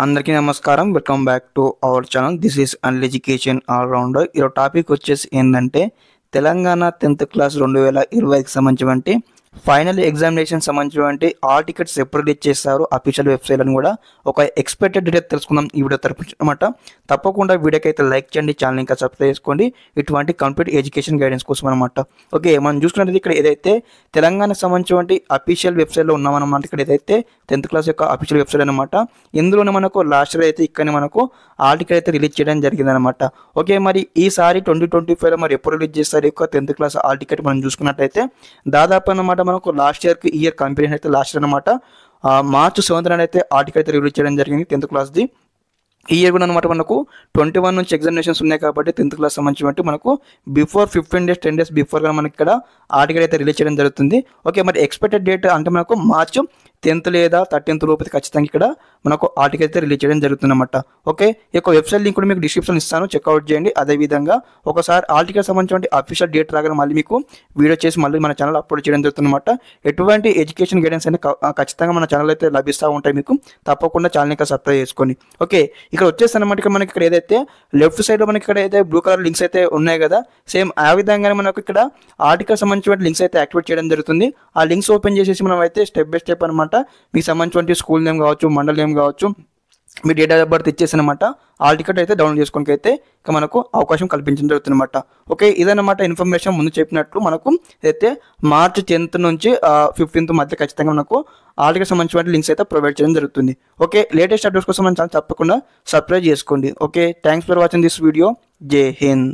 అందరికీ నమస్కారం. Welcome back to our channel. This is an education allrounder. ఈరోజు topic వచ్చేసి ఏంటంటే తెలంగాణ 10th క్లాస్ 2025కి సంబంధించినటువంటి ఫైనల్ ఎగ్జామినేషన్ సంబంధించినటువంటి ఆల్ టికెట్స్ ఎప్పుడు రిలీజ్ చేస్తారు అఫీషియల్ వెబ్సైట్ అని కూడా ఒక ఎక్స్పెక్టెడ్ డేట్ తెలుసుకుందాం ఈ వీడియో తరపు అనమాట. తప్పకుండా వీడియోకి అయితే లైక్ చేయండి, ఛానల్ ఇంకా సబ్స్క్రైబ్ చేసుకోండి ఇటువంటి కంప్లీట్ ఎడ్యుకేషన్ గైడెన్స్ కోసం అనమాట. ఓకే, మనం చూసుకున్నట్లయితే ఇక్కడ ఏదైతే తెలంగాణకు సంబంధించినటువంటి అఫీషియల్ వెబ్సైట్లో ఉన్నామన్నమాట. ఇక్కడ ఏదైతే 10th క్లాస్ యొక్క అఫీషియల్ వెబ్సైట్ అనమాట. ఇందులోనే మనకు లాస్ట్ ఇయర్ అయితే ఇక్కడ మనకు ఆల్ టికెట్ అయితే రిలీజ్ చేయడం జరిగిందనమాట. ఓకే, మరి ఈసారి 2025లో మరి ఎప్పుడు రిలీజ్ చేస్తారు యొక్క 10th క్లాస్ ఆల్ టికెట్ మనం చూసుకున్నట్లయితే దాదాపు అనమాట మనకు లాస్ట్ ఇయర్కి ఇయర్ కంపెనీ అయితే లాస్ట్ ఇయర్ అనమాట మార్చ్ 7th అయితే ఆల్ టికెట్ అయితే రిలీజ్ చేయడం జరిగింది 10th క్లాస్ది. ఈ ఇయర్ కూడా అనమాట మనకు 21 నుంచి ఎగ్జామినేషన్స్ ఉన్నాయి కాబట్టి 10th క్లాస్ సంబంధించి మనకు బిఫోర్ 15 days 10 days బిఫోర్గా మనకి ఇక్కడ ఆర్టికల్ అయితే రిలీజ్ చేయడం జరుగుతుంది. ఓకే, మరి ఎక్స్పెక్టెడ్ డేట్ అంటే మనకు మార్చ్ 10th లేదా 13th లోపు ఖచ్చితంగా ఇక్కడ మనకు ఆర్టికల్ అయితే రిలీజ్ చేయడం జరుగుతుంది అనమాట. ఓకే, ఈ యొక్క వెబ్సైట్ లింక్ కూడా మీకు డిస్క్రిప్షన్ ఇస్తాను, చెక్అవుట్ చేయండి. అదేవిధంగా ఒకసారి ఆర్టికల్ సంబంధించిన అఫీషియల్ డేట్ రాగానే మళ్ళీ మీకు వీడియో చేసి మళ్ళీ మన ఛానల్ అప్లోడ్ చేయడం జరుగుతుంది అనమాట. ఎటువంటి ఎడ్యుకేషన్ గైడెన్స్ అనేది ఖచ్చితంగా మన ఛానల్ అయితే లభిస్తూ ఉంటాయి మీకు. తప్పకుండా ఛానల్ ఇంకా సబ్స్క్రైబ్ చేసుకోండి. ఓకే, ఇక్కడ వచ్చేసి అనమాట మనకి ఇక్కడ ఏదైతే లెఫ్ట్ సైడ్లో మనకి ఇక్కడ అయితే బ్లూ కలర్ లింక్స్ అయితే ఉన్నాయి కదా, సేమ్ ఆ విధంగానే మనకు ఇక్కడ ఆర్టికల్ సంబంధించిన లింక్స్ అయితే యాక్టివేట్ చేయడం జరుగుతుంది. ఆ లింక్స్ ఓపెన్ చేసేసి మనం అయితే స్టెప్ బై స్టెప్ అనమాట మీకు సంబంధించిన స్కూల్ నేమ్ కావచ్చు, మండల్ నేమ్ కావచ్చు, మీ డేట్ ఆఫ్ బర్త్ ఇచ్చేసి అనమాట ఆల్ టికెట్ అయితే డౌన్లోడ్ చేసుకోవడానికి అయితే ఇక మనకు అవకాశం కల్పించడం జరుగుతుంది అనమాట. ఓకే, ఇదన్నమాట ఇన్ఫర్మేషన్ ముందు చెప్పినట్లు మనకు అయితే మార్చ్ 10th నుంచి 15th మధ్య ఖచ్చితంగా మనకు ఆల్ టికెట్ సంబంధించిన లింక్స్ అయితే ప్రొవైడ్ చేయడం జరుగుతుంది. ఓకే, లేటెస్ట్ అప్డేట్స్ కోసం మన ఛానల్ తప్పకుండా సబ్స్క్రైబ్ చేసుకోండి. Okay, thanks for watching this video. జై హింద్.